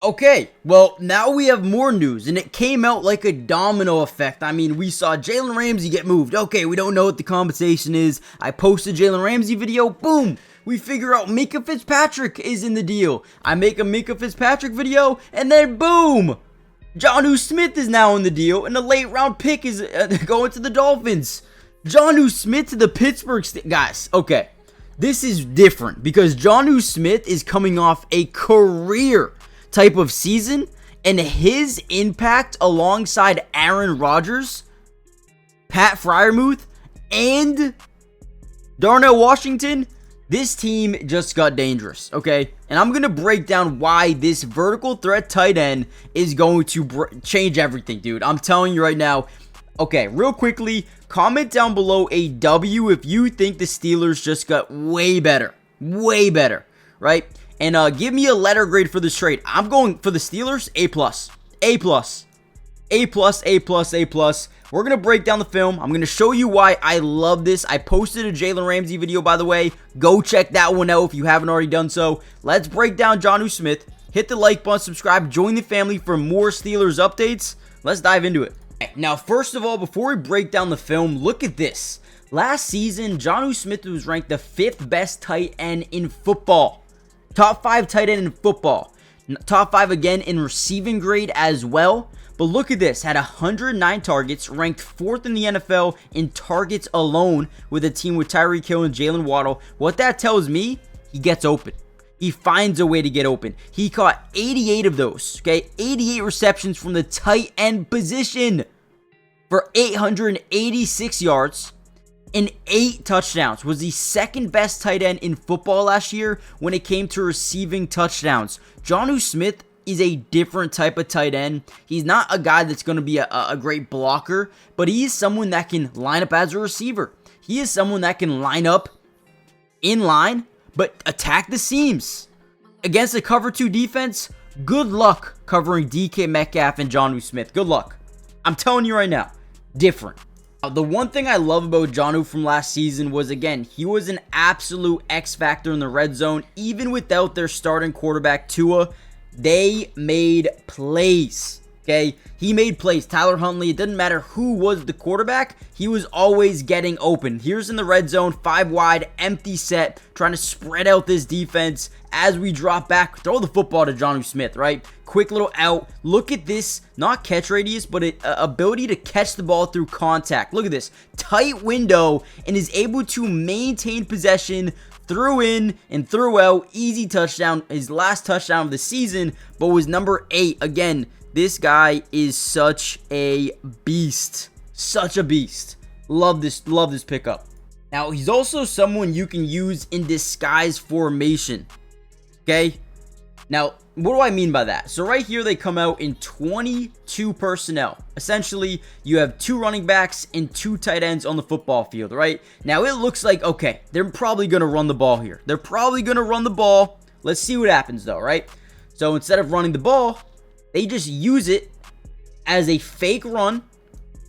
Okay, well, now we have more news, and it came out like a domino effect. I mean, we saw Jalen Ramsey get moved. Okay, we don't know what the compensation is. I posted Jalen Ramsey video. Boom! We figure out Minkah Fitzpatrick is in the deal. I make a Minkah Fitzpatrick video, and then boom! Jonnu Smith is now in the deal, and a late round pick is going to the Dolphins. Jonnu Smith to the Pittsburgh guys, okay. This is different because Jonnu Smith is coming off a career type of season, and his impact alongside Aaron Rodgers, Pat Freiermuth, and Darnell Washington, this team just got dangerous, okay? And I'm going to break down why this vertical threat tight end is going to change everything, dude. I'm telling you right now. Okay, real quickly, comment down below a W if you think the Steelers just got way better, right? And give me a letter grade for this trade. I'm going for the Steelers, A+. We're going to break down the film. I'm going to show you why I love this. I posted a Jalen Ramsey video, by the way. Go check that one out if you haven't already done so. Let's break down Jonnu Smith. Hit the like button, subscribe, join the family for more Steelers updates. Let's dive into it. Now, first of all, before we break down the film, look at this. Last season, Jonnu Smith was ranked the 5th best tight end in football. Top 5 tight end in football. Top 5 again in receiving grade as well. But look at this. Had 109 targets. Ranked 4th in the NFL in targets alone with a team with Tyreek Hill and Jalen Waddle. What that tells me, he gets open. He finds a way to get open. He caught 88 of those. Okay, 88 receptions from the tight end position for 886 yards. And 8 touchdowns. Was the 2nd best tight end in football last year when it came to receiving touchdowns. Jonnu Smith is a different type of tight end. He's not a guy that's going to be a great blocker, but he is someone that can line up as a receiver. He is someone that can line up in line, but attack the seams. Against a cover 2 defense, good luck covering DK Metcalf and Jonnu Smith. Good luck. I'm telling you right now, different. The one thing I love about Jonnu from last season was, again, he was an absolute X factor in the red zone. Even without their starting quarterback, Tua, they made plays, okay? He made plays. Tyler Huntley, it didn't matter who was the quarterback, he was always getting open. Here's in the red zone, 5 wide, empty set, trying to spread out this defense. As we drop back, throw the football to Jonnu Smith, right? Quick little out. Look at this, not catch radius, but ability to catch the ball through contact. Look at this, tight window, and is able to maintain possession through in and through out. Easy touchdown, his last touchdown of the season, but was number 8. Again, this guy is such a beast. Such a beast. Love this pickup. Now, he's also someone you can use in disguise formation. Okay? Now, what do I mean by that? So right here, they come out in 22 personnel. Essentially, you have 2 running backs and 2 tight ends on the football field, right? Now, it looks like, okay, they're probably going to run the ball here. They're probably going to run the ball. Let's see what happens, though, right? So instead of running the ball, they just use it as a fake run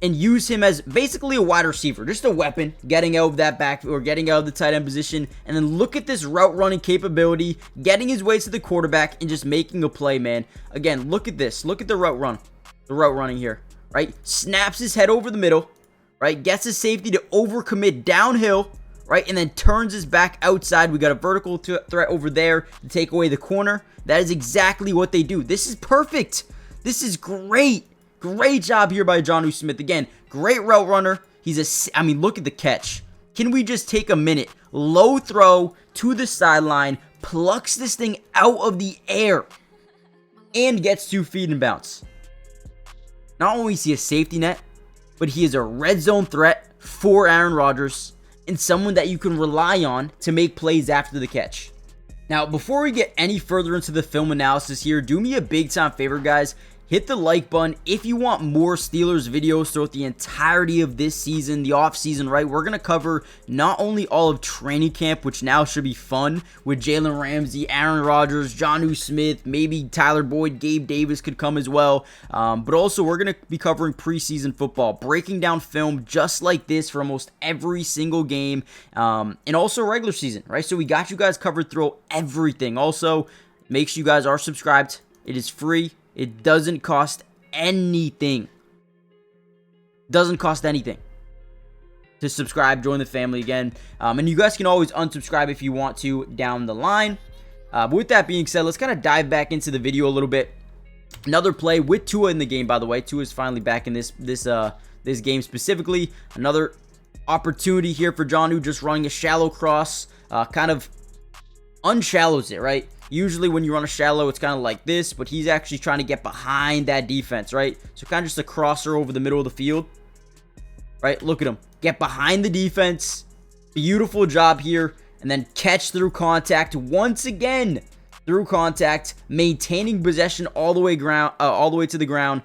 and use him as basically a wide receiver, just a weapon, getting out of that back or getting out of the tight end position. And then look at this route running capability, getting his way to the quarterback and just making a play, man. Again, look at this. Look at the route running here, right? Snaps his head over the middle, right? Gets his safety to overcommit downhill, right? And then turns his back outside. We got a vertical threat over there to take away the corner. That is exactly what they do. This is perfect. This is great. Great job here by Jonnu Smith. Again, great route runner. I mean, look at the catch. Can we just take a minute? Low throw to the sideline, plucks this thing out of the air, and gets 2 feet in bounce. Not only is he a safety net, but he is a red zone threat for Aaron Rodgers and someone that you can rely on to make plays after the catch. Now, before we get any further into the film analysis here, do me a big time favor, guys. Hit the like button if you want more Steelers videos throughout the entirety of this season, the off season, right? We're going to cover not only all of training camp, which now should be fun with Jalen Ramsey, Aaron Rodgers, Jonnu Smith, maybe Tyler Boyd, Gabe Davis could come as well. But also we're going to be covering preseason football, breaking down film just like this for almost every single game, and also regular season, right? So we got you guys covered through everything. Also, make sure you guys are subscribed It is free. It doesn't cost anything. Doesn't cost anything to subscribe, join the family again. And you guys can always unsubscribe if you want to down the line. But with that being said, let's kind of dive back into the video a little bit. Another play with Tua in the game, by the way. Tua is finally back in this game specifically. Another opportunity here for Jonnu, just running a shallow cross. Kind of unshallows it, right? Usually when you run a shallow, it's kind of like this, but he's actually trying to get behind that defense, right? So kind of just a crosser over the middle of the field, right? Look at him. Get behind the defense. Beautiful job here. And then catch through contact once again. Through contact, maintaining possession all the way to the ground.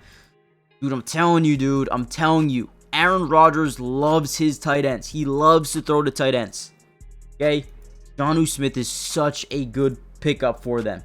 Dude, I'm telling you, dude. I'm telling you. Aaron Rodgers loves his tight ends. He loves to throw to tight ends. Okay? Jonnu Smith is such a good pickup for them.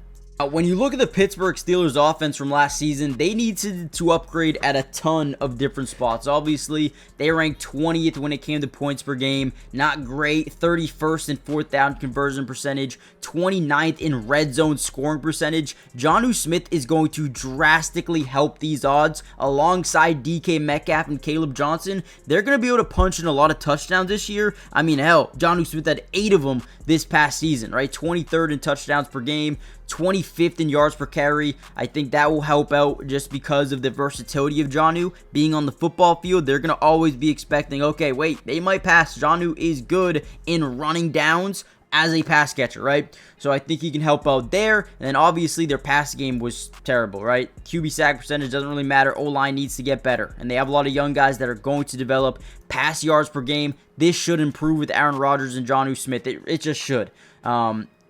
When you look at the Pittsburgh Steelers offense from last season, they needed to upgrade at a ton of different spots. Obviously, they ranked 20th when it came to points per game. Not great. 31st in fourth down conversion percentage. 29th in red zone scoring percentage. Jonnu Smith is going to drastically help these odds alongside DK Metcalf and Caleb Johnson. They're going to be able to punch in a lot of touchdowns this year. I mean, hell, Jonnu Smith had 8 of them this past season, right? 23rd in touchdowns per game. 25th in yards per carry. I think that will help out just because of the versatility of Jonnu being on the football field. They're going to always be expecting, okay, wait, they might pass. Jonnu is good in running downs as a pass catcher, right? So I think he can help out there. And then obviously their pass game was terrible, right? QB sack percentage doesn't really matter. O-line needs to get better. And they have a lot of young guys that are going to develop pass yards per game. This should improve with Aaron Rodgers and Jonnu Smith. It just should.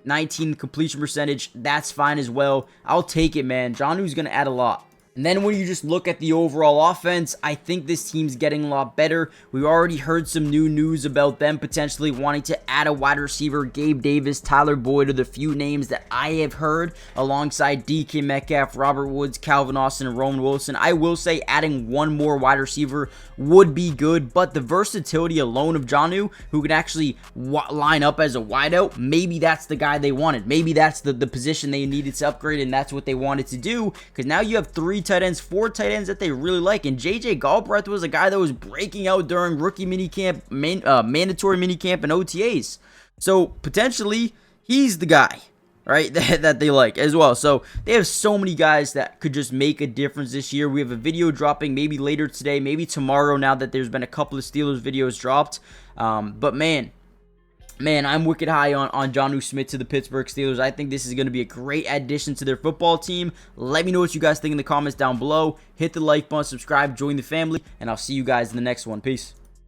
19 completion percentage, that's fine as well. I'll take it, man. Jonnu's going to add a lot. And then when you just look at the overall offense, I think this team's getting a lot better. We already heard some new news about them potentially wanting to add a wide receiver. Gabe Davis, Tyler Boyd are the few names that I have heard alongside DK Metcalf, Robert Woods, Calvin Austin, and Roman Wilson. I will say adding one more wide receiver would be good, but the versatility alone of Jonnu, who can actually line up as a wideout, maybe that's the guy they wanted. Maybe that's the position they needed to upgrade, and that's what they wanted to do, because now you have 4 tight ends that they really like. And JJ Galbraith was a guy that was breaking out during rookie minicamp, mandatory minicamp, and OTAs. So potentially he's the guy, right, that they like as well. So they have so many guys that could just make a difference this year. We have a video dropping maybe later today, maybe tomorrow, now that there's been a couple of Steelers videos dropped. But man, I'm wicked high on Jonnu Smith to the Pittsburgh Steelers. I think this is going to be a great addition to their football team. Let me know what you guys think in the comments down below. Hit the like button, subscribe, join the family, and I'll see you guys in the next one. Peace.